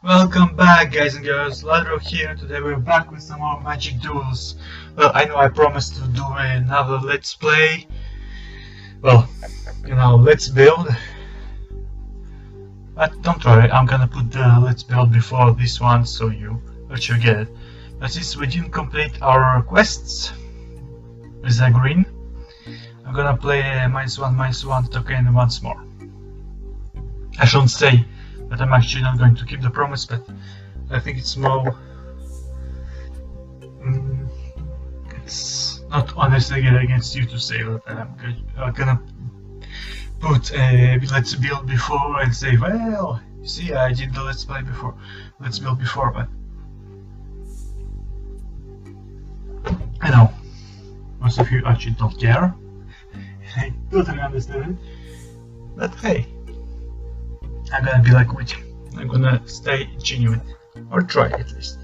Welcome back, guys and girls. Ladro here. Today we're back with some more Magic Duels. Well, I know I promised to do another Let's Play. Well, let's build. But don't worry, I'm gonna put the Let's Build before this one, so you actually get it. But since we didn't complete our quests with the green, I'm gonna play -1/-1 token once more. I shouldn't say that I'm actually not going to keep the promise, but I think it's more... it's not honestly against you to say that I'm gonna put a Let's Build before and say, well, you see, I did the Let's Build before, but I know most of you actually don't care. I totally understand it, but hey, I'm gonna be like with you. I'm gonna stay genuine, or try at least.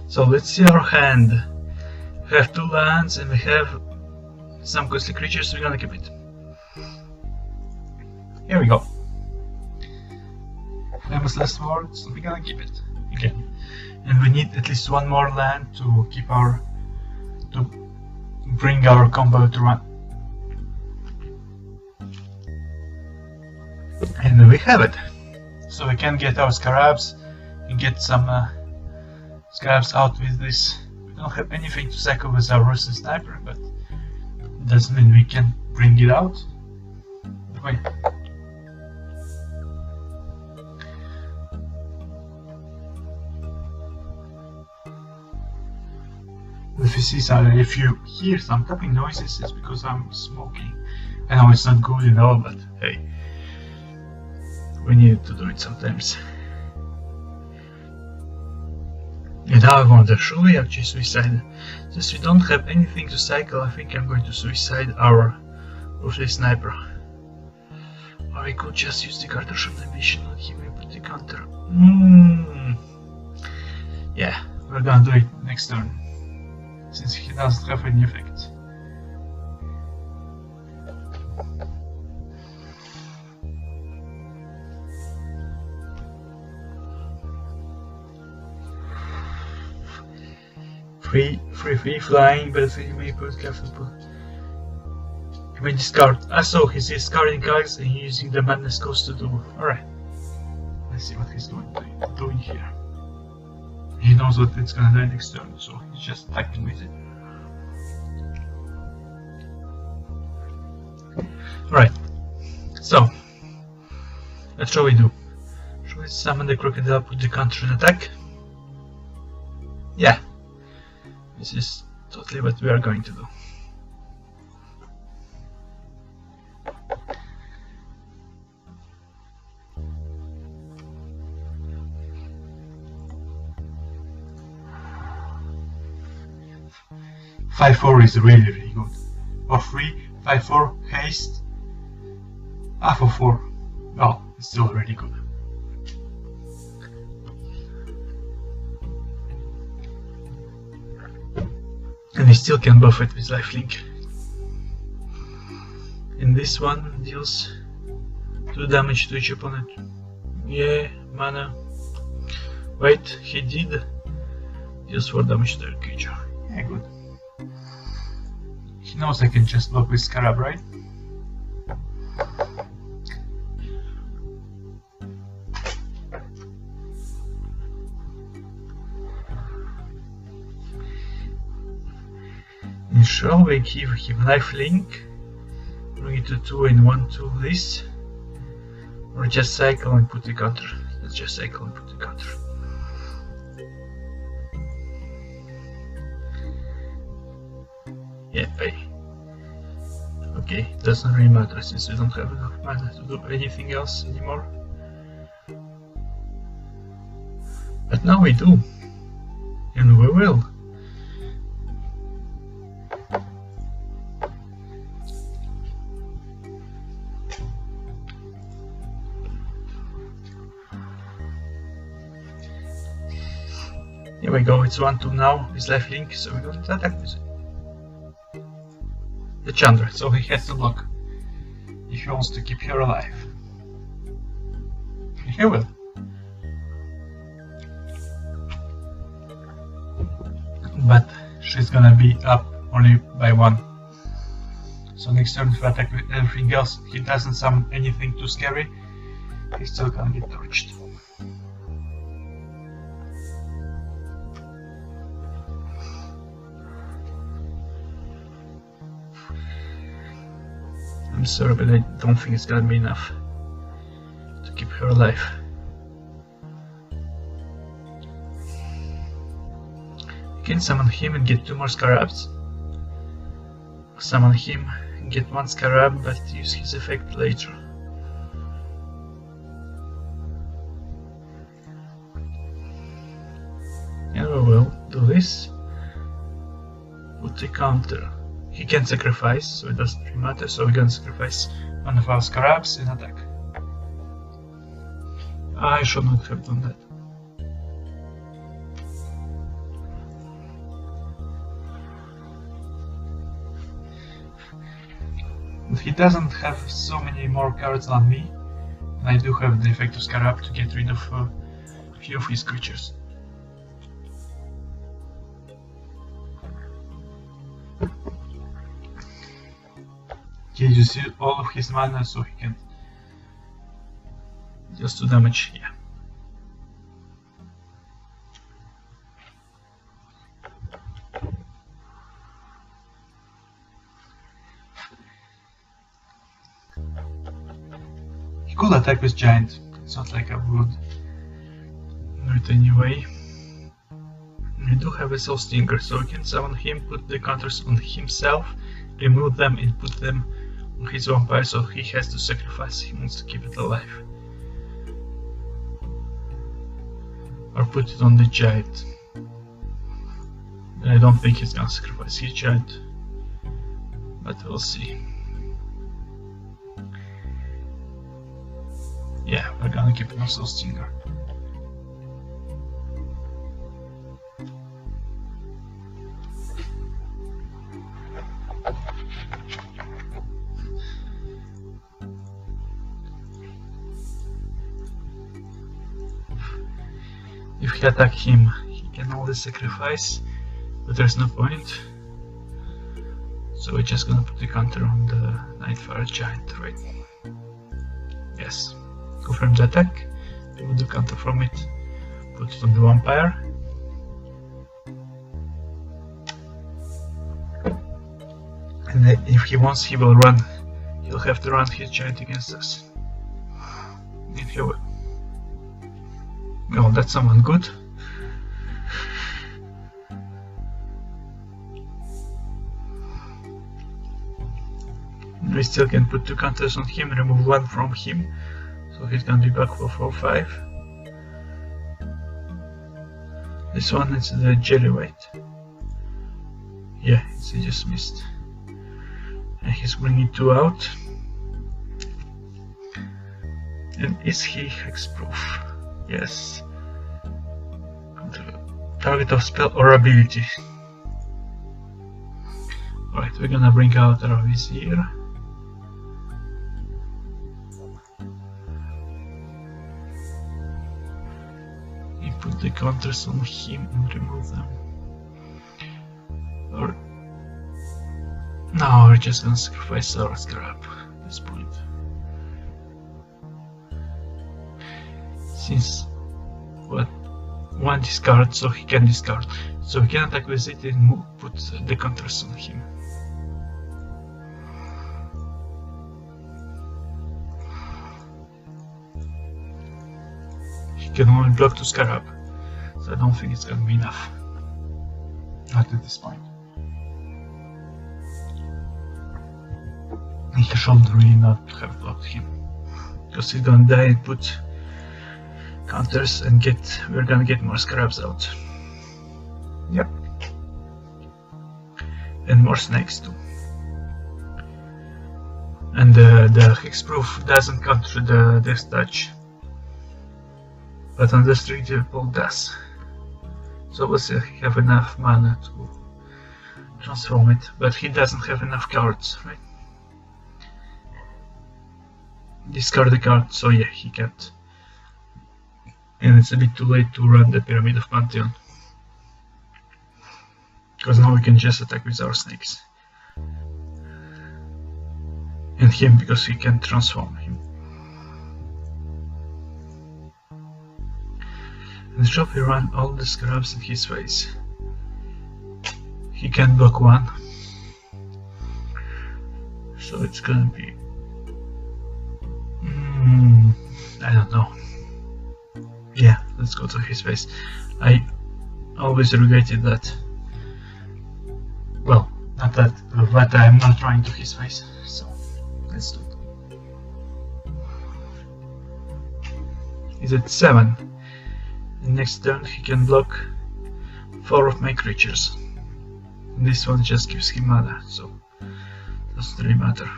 So let's see our hand. We have 2 lands and we have some costly creatures, so we're gonna keep it. Here we go. Famous last word, so we're gonna keep it again. And we need at least 1 more land to keep our... to bring our combo to run. And we have it. So we can get our scarabs and get some scarabs out with this. We don't have anything to cycle with our Russian sniper, but it doesn't mean we can bring it out. Wait. If you hear some tapping noises, it's because I'm smoking. I know it's not good, but hey, we need to do it sometimes. And now I wonder, should we actually suicide? Since we don't have anything to cycle, I think I'm going to suicide our Russian sniper. Or we could just use the card of animation on him and put the counter. Yeah, we're gonna do it next turn, since he doesn't have any effect. Free flying, but you may put careful. He may discard. I saw he's discarding cards and he's using the madness cost to do. Alright. Let's see what he's doing here. He knows what it's gonna do next turn, so he's just attacking with it. Alright, so what shall we do? Shall we summon the crocodile, put the counter in attack? Yeah, this is totally what we are going to do. (5/4) is really good. For 3, 5/4 haste. For 4. Oh, it's still really good. And we still can buff it with lifelink. And this one deals 2 damage to each opponent. Yeah, mana. Wait, he did. Deals 4 damage to their creature. Yeah, good. He knows I can just block with Scarab, right? And shall we give him lifelink? Bring it to 2 and 1 to this? Or just cycle and put the counter? Let's just cycle and put the counter. Yeah, pay. Okay, doesn't really matter since we don't have enough mana to do anything else anymore. But now we do. And we will. Here we go, it's 1-2 now, with lifelink, so we're going to attack with it. Chandra, so he has to block if he wants to keep her alive. He will. But she's gonna be up only by 1. So next turn if I attack with everything else, he doesn't summon anything too scary, he's still gonna get torched. I'm sorry, but I don't think it's gonna be enough to keep her alive. You can summon him and get 2 more scarabs. Summon him, get 1 scarab, but use his effect later. And we will do this. Put the counter. He can sacrifice, so it doesn't really matter, so we're gonna sacrifice 1 of our scarabs and attack. I should not have done that. But he doesn't have so many more cards than me, and I do have the effect of Scarab to get rid of a few of his creatures. He uses all of his mana so he can just do damage, yeah. He could attack with Giant, it's not like I would do it anyway. We do have a Soul Stinger, so we can summon him, put the counters on himself, remove them and put them on his vampire, so he has to sacrifice, he wants to keep it alive. Or put it on the Giant. I don't think he's gonna sacrifice his Giant, but we'll see. Yeah, we're gonna keep it on Soul Stinger. If we attack him, he can only sacrifice, but there's no point. So we're just gonna put the counter on the Nightfire Giant, right? Yes. Confirm the attack, remove the counter from it, put it on the vampire. And if he wants, he will run. He'll have to run his Giant against us. If he will. Oh, that's someone good. We still can put 2 counters on him, remove 1 from him, so he's gonna be back for 4-5. This one is the Jelly White. Yeah, he just missed. And he's bringing 2 out. And is he hexproof? Yes. Target of spell or ability. Alright, we're gonna bring out our Vizier. We put the counters on him and remove them. Or no, we're just gonna sacrifice our Scarab at this point. Since what 1 discard, so he can discard. So we can attack with it and put the counters on him. He can only block 2 Scarab, so I don't think it's gonna be enough. Not at this point. He should really not have blocked him, because he's gonna die and put counters and we're gonna get more Scarabs out. Yep. And more snakes too. And the hexproof doesn't counter the Death Touch, but Unrestricted Pull does. So we'll see if we have enough mana transform it, but he doesn't have enough cards, right? Discard the card, so yeah, he can't. And it's a bit too late to run the Pyramid of Pantheon, because now we can just attack with our snakes. And him, because he can't transform him. And shall we run all the scarabs in his face? He can block one, so it's gonna be... I don't know. Yeah, let's go to his face. I always regretted that. Well, not that, but I'm not trying to his face, so let's do it. He's at 7. The next turn he can block 4 of my creatures. This one just gives him mana, so doesn't really matter.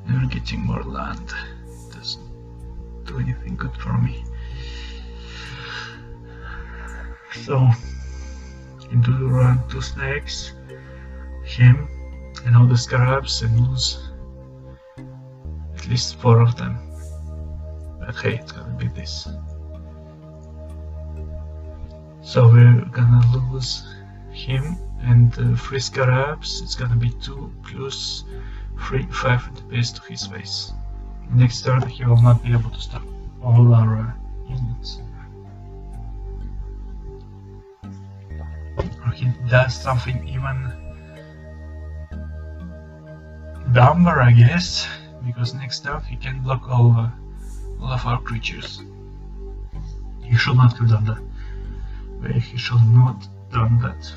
And we're getting more land. Doesn't do anything good for me. So into the run 2 snakes, him, and all the scarabs, and lose at least 4 of them. But hey, it's gonna be this. So we're gonna lose him and 3 scarabs. It's gonna be 2 plus 3, 5 at the base to his face. Next turn he will not be able to stop all our units. Or he does something even dumber, I guess, because next turn he can block all of our creatures. He should not have done that. He should not done that.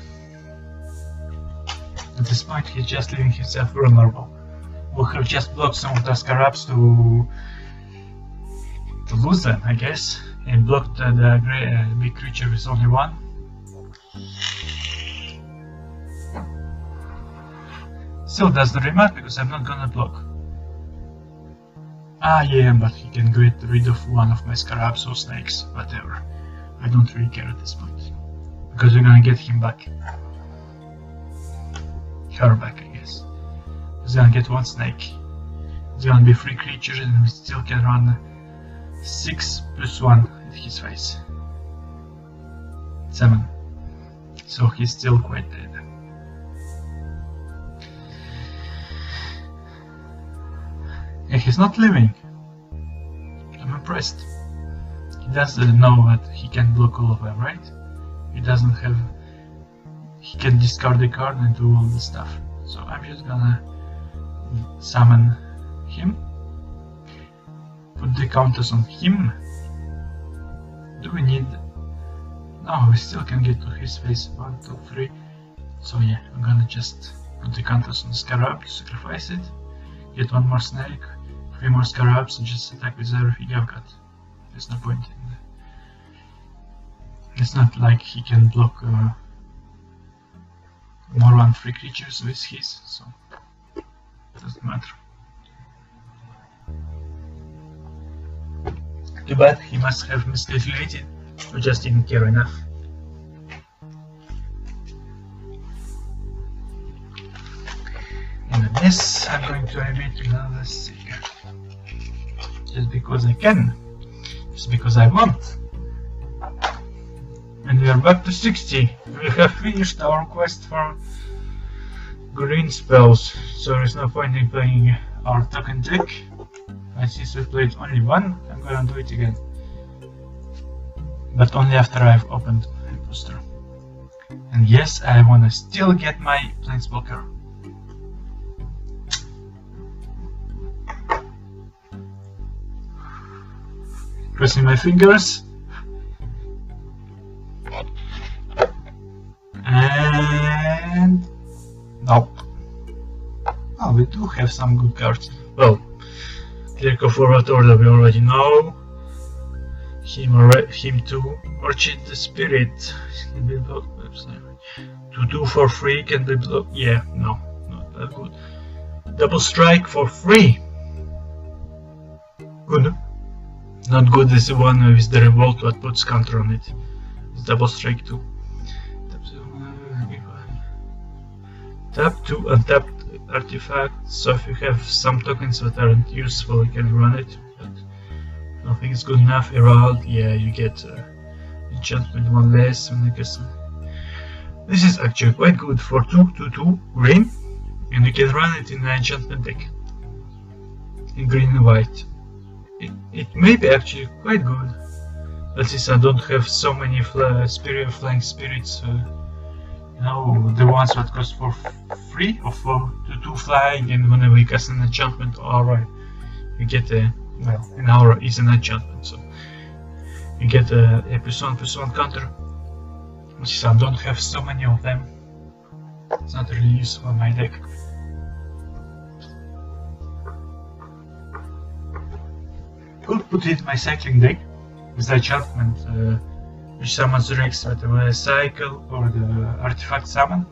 At this point he's just leaving himself vulnerable. We'll have just blocked some of the scarabs to lose them, I guess, and blocked the big creature with only 1. Still doesn't really matter because I'm not gonna block. Ah yeah, but he can get rid of 1 of my scarabs or snakes, whatever. I don't really care at this point, because we're gonna get him back. Her back, I guess. He's gonna get 1 snake. It's gonna be 3 creatures and we still can run 6 plus 1 at his face. 7. So he's still quite dead. And he's not living. I'm impressed. He doesn't know that he can block all of them, right? He doesn't have... He can discard the card and do all this stuff. So I'm just gonna summon him. Put the counters on him. Do we need... No, we still can get to his face. 1, 2, 3. So yeah, I'm gonna just put the counters on the scarab, sacrifice it. Get 1 more snake, 3 more scarabs, and just attack with everything I've got. There's no point in that. It's not like he can block more than 3 creatures with his, so it doesn't matter. Too bad, he must have miscalculated, or just didn't care enough. And with this, I'm going to remit another Seeker. Just because I can. Just because I want. And we are back to 60. We have finished our quest for green spells, so there is no point in playing our token deck. And since we played only 1, I'm gonna do it again. But only after I've opened a booster. And yes, I wanna still get my Planeswalker. Crossing my fingers. And... nope. Oh, we do have some good cards. Well, Cleric of Forward Order we already know. Him too. Orchid the Spirit can be blocked. 2/2 for free can be blocked. Yeah, no, not that good. Double Strike for free. Good. Not good is the one with the revolt that puts counter on it. It's double strike too. Tap 2 untapped artifacts, so if you have some tokens that aren't useful you can run it, but I don't think it's good enough. Herald, yeah, you get enchantment 1 less, and I guess this is actually quite good for 2/2 green, and you can run it in an enchantment deck in green and white. It may be actually quite good, but since I don't have so many flying spirits, you know, the ones that cost for free or for 2/2 flying, and whenever you cast an enchantment, alright, you get a, well, an aura is an enchantment, so you get a +1/+1 counter. Since I don't have so many of them, it's not really useful in my deck. Could put it in my cycling deck with the enchantment which summons Rex with a cycle or the artifact summon.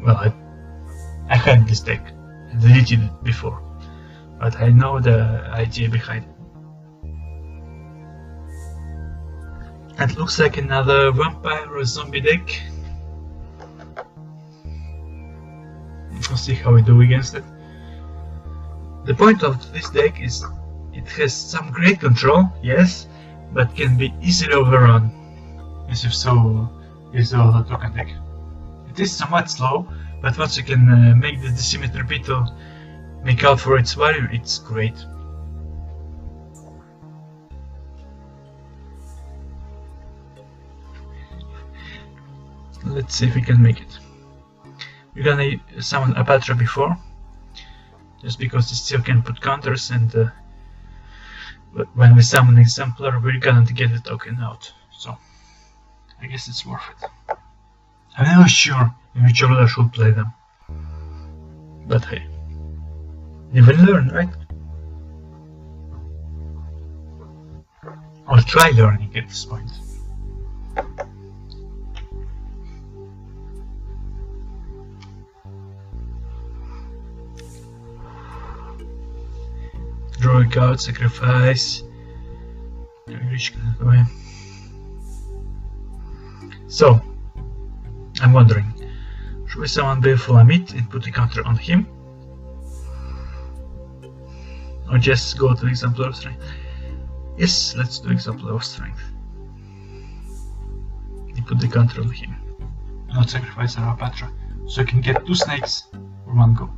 Well, I had this deck, I deleted it before, but I know the idea behind it. It looks like another vampire or zombie deck. We'll see how we do against it. The point of this deck is it has some great control, yes, but can be easily overrun, as if so is the token deck. It is somewhat slow, but once you can make the Decimeter Beetle make out for its value, it's great. Let's see if we can make it. We're gonna summon Apatra before, just because it still can put counters, and but when we summon Exemplar, we're gonna get the token out, so I guess it's worth it. I'm never sure in which order I should play them, but hey, live and learn, right? Or try learning at this point. Draw a card, sacrifice. So, I'm wondering, should we summon Baleful Amit and put a counter on him? Or just go to Exemplar of Strength? Yes, let's do Exemplar of Strength. And put the counter on him. Not sacrifice our Patra, so I can get 2 snakes for 1 go.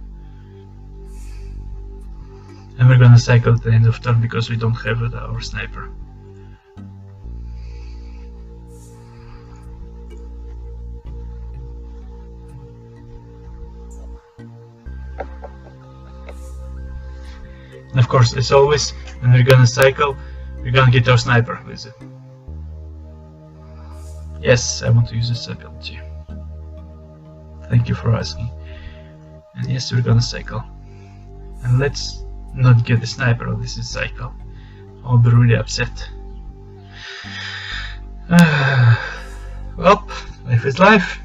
And we're gonna cycle at the end of turn because we don't have our sniper. And of course, as always, when we're gonna cycle, we're gonna get our sniper with it. Yes, I want to use this ability. Thank you for asking. And yes, we're gonna cycle. And let's not get the sniper on this cycle. I'll be really upset. Well, life is life.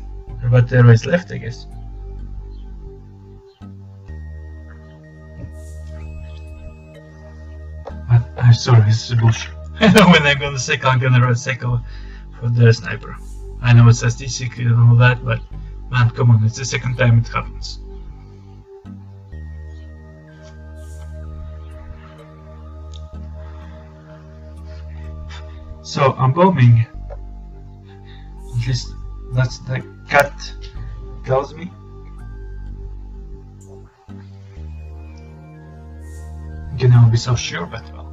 But there is left, I guess. But I'm sorry, this is bullshit. I know when I'm gonna cycle, I'm gonna cycle for the sniper. I know it's statistic and all that, but man, come on, it's the second time it happens. So I'm bombing. At least that's the cat tells me. You can never be so sure, but well.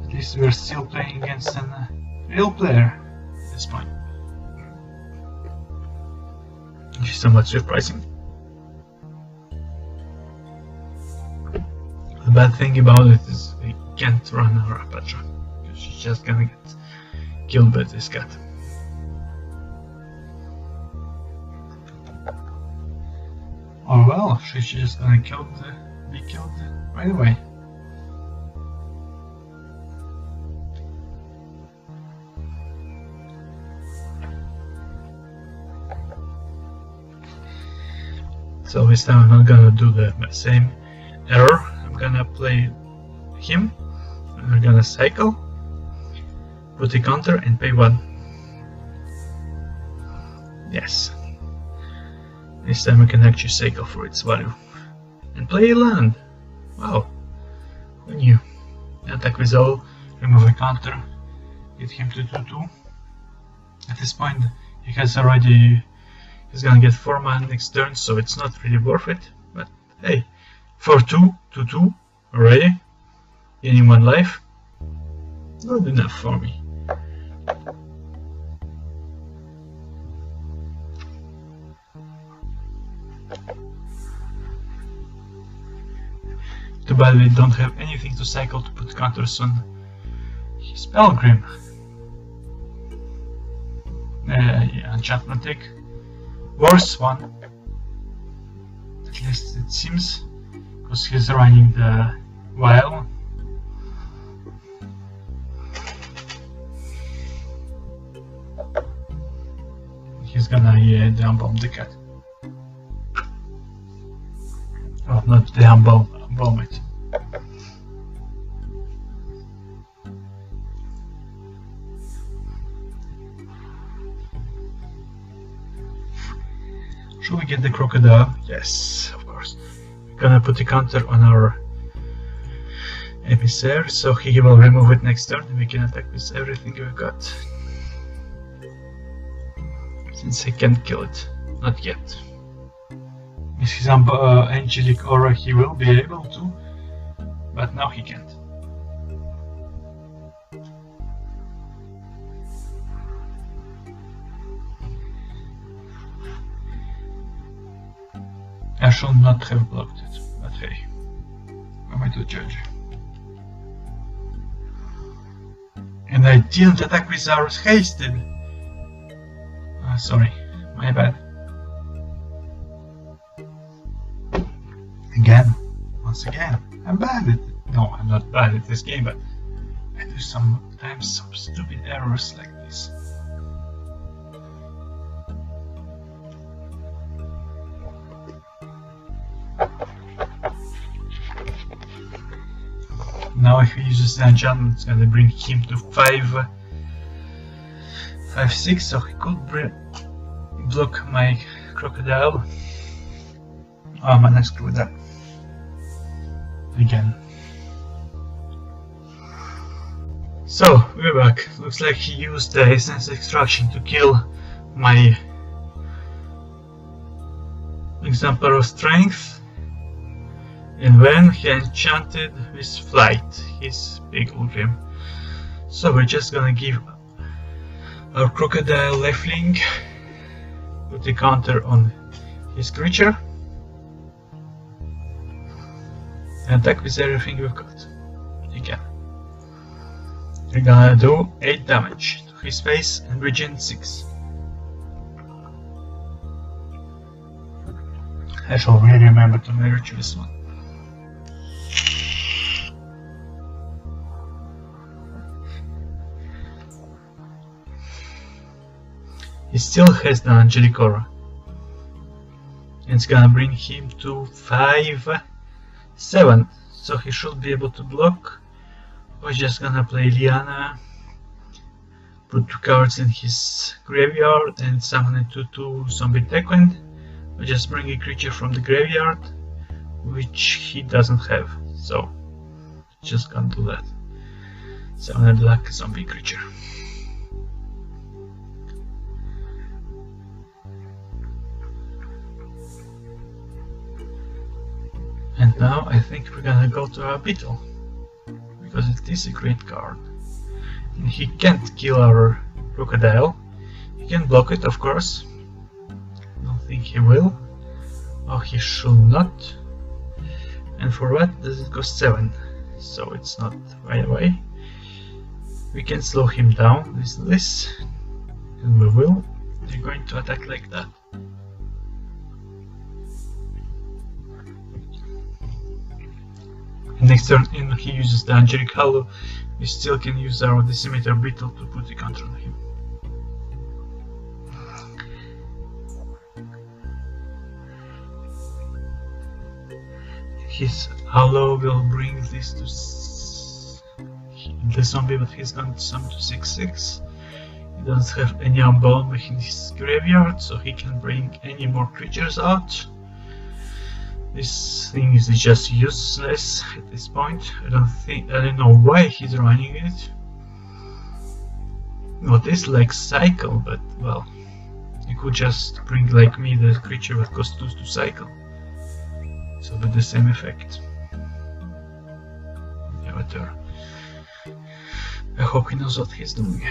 At least we're still playing against a real player at this point. Which is somewhat surprising. The bad thing about it is we can't run our Patra. She's just gonna get killed by this cat. Oh well, she's just gonna be killed right away. So this time I'm not gonna do the same error. I'm gonna play him. And we're gonna cycle, put a counter and pay 1. Yes. This time we can actually cycle for its value. And play a land. Wow. Who knew? Attack with all, remove a counter, get him to 2-2. At this point he has already, he's gonna get 4 mana next turn, so it's not really worth it. But hey, for 2-2 already, gaining 1 life, good enough for me. Too bad we don't have anything to cycle to put counters on his Pelgrim. Yeah, enchantment deck. Worse one. At least it seems, because he's running the Vial. He's gonna unbomb the cat. Oh, not the unbomb it. Should we get the crocodile? Yes, of course. We're gonna put a counter on our emissary, so he will remove it next turn and we can attack with everything we've got. Since he can't kill it. Not yet. With his angelic aura he will be able to, but now he can't. I should not have blocked it, but hey, who am I to judge? And I didn't attack with our hasted. Sorry, my bad. Again, once again, I'm bad at it. No, I'm not bad at this game, but I do sometimes some stupid errors like this. Now if he uses the enchantment, it's gonna bring him to 5-6, so he could block my crocodile. Oh man, I screwed up. Again. So, we're back. Looks like he used the essence extraction to kill my example of strength. And then he enchanted with flight, his big Ulgrim. So we're just gonna give our crocodile leftling, put the counter on his creature, and attack with everything we've got. Again. We're gonna do 8 damage to his face and regen 6. I shall really remember to merge this one. He still has the angelic aura. And it's gonna bring him to 5-7. So he should be able to block. We're just gonna play Liana, put 2 cards in his graveyard and summon it to 2 zombie Tekken. We just bring a creature from the graveyard, which he doesn't have. So just gonna do that. Summon a black zombie creature. And now I think we're gonna go to our beetle, because it is a great card. And he can't kill our crocodile. He can block it, of course. I don't think he will. Oh, he should not. And for what does it cost 7? So it's not right away. We can slow him down with this, and we will. They're going to attack like that. Next turn in he uses the Angelic Hollow, we still can use our Decimeter Beetle to put the counter on him. His Hollow will bring this to the zombie, but he's going to summon to 6/6. He doesn't have any unbound in his graveyard, so he can bring any more creatures out. This thing is just useless at this point. I don't know why he's running it. Well, this like cycle, but well, you could just bring like me the creature that costs 2 to cycle. So with the same effect. Yeah, whatever. I hope he knows what he's doing.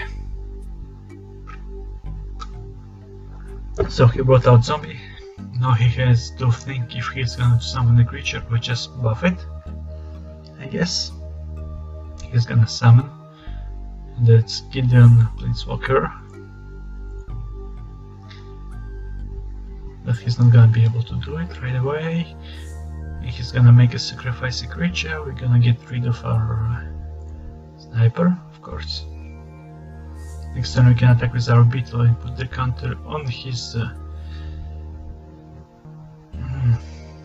So he brought out zombie. Now he has to think if he's gonna summon a creature or just buff it. I guess. He's gonna summon. That's Gideon Planeswalker. But he's not gonna be able to do it right away. He's gonna make a sacrifice a creature. We're gonna get rid of our sniper, of course. Next turn we can attack with our beetle and put the counter on his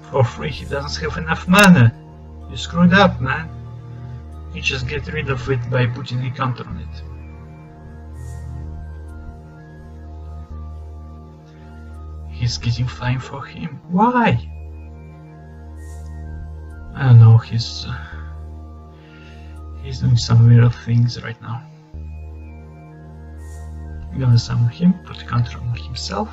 for free. He doesn't have enough mana. You screwed up, man. You just get rid of it by putting a counter on it. He's getting flying for him. Why? I don't know. He's doing some weird things right now. I'm gonna summon him, put a counter on himself.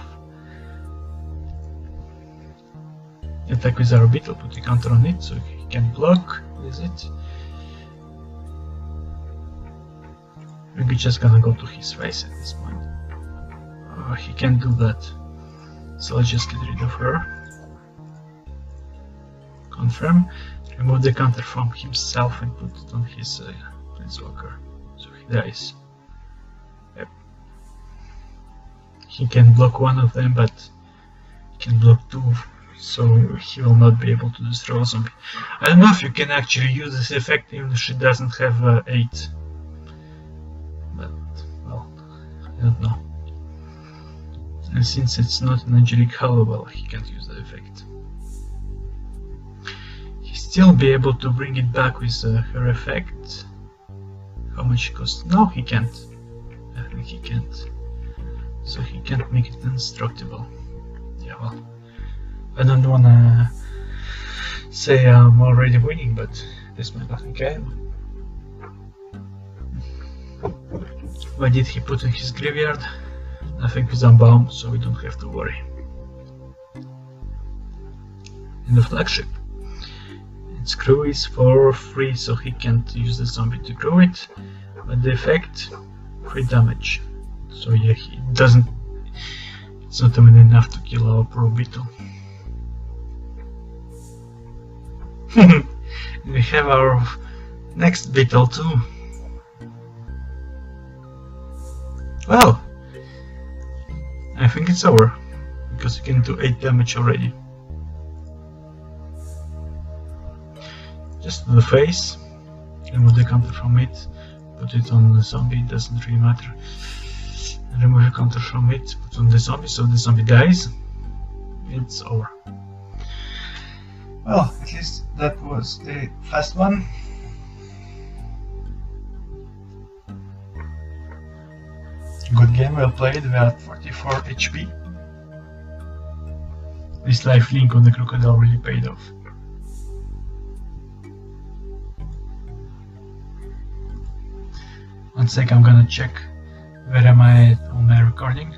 Attack with our beetle, put a counter on it so he can block with it. We're just gonna go to his face at this point. He can't do that. So let's just get rid of her. Confirm. Remove the counter from himself and put it on his Planeswalker. So he dies. Yep. He can block one of them, but he can block 2, so he will not be able to destroy a zombie. I don't know if you can actually use this effect even if she doesn't have 8. But, well, I don't know. And since it's not an Angelic Hollow, well, he can't use the effect. He'll still be able to bring it back with her effect. How much it costs? No, he can't. I think he can't. So he can't make it indestructible. Yeah, well, I don't wanna say I'm already winning, but this might not think I am. Why did he put in his graveyard? Nothing is unbound, so we don't have to worry. In the flagship, its crew is for free, so he can't use the zombie to crew it, but the effect, free damage. So yeah, he doesn't. It's not even enough to kill our pro beetle. We have our next beetle too. Well, I think it's over, because you can do 8 damage already. Just to the face, remove the counter from it, put it on the zombie, it doesn't really matter. Remove the counter from it, put on the zombie, so the zombie dies. It's over. Well, at least that was the fast one. Good game, well played. We are at 44 HP. This life link on the crocodile really paid off. One sec, I'm gonna check where am I on my recording.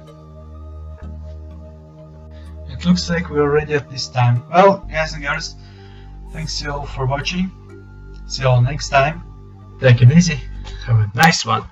It looks like we're ready at this time. Well, guys and girls, thanks you all for watching. See you all next time. Take it easy. Have a nice one.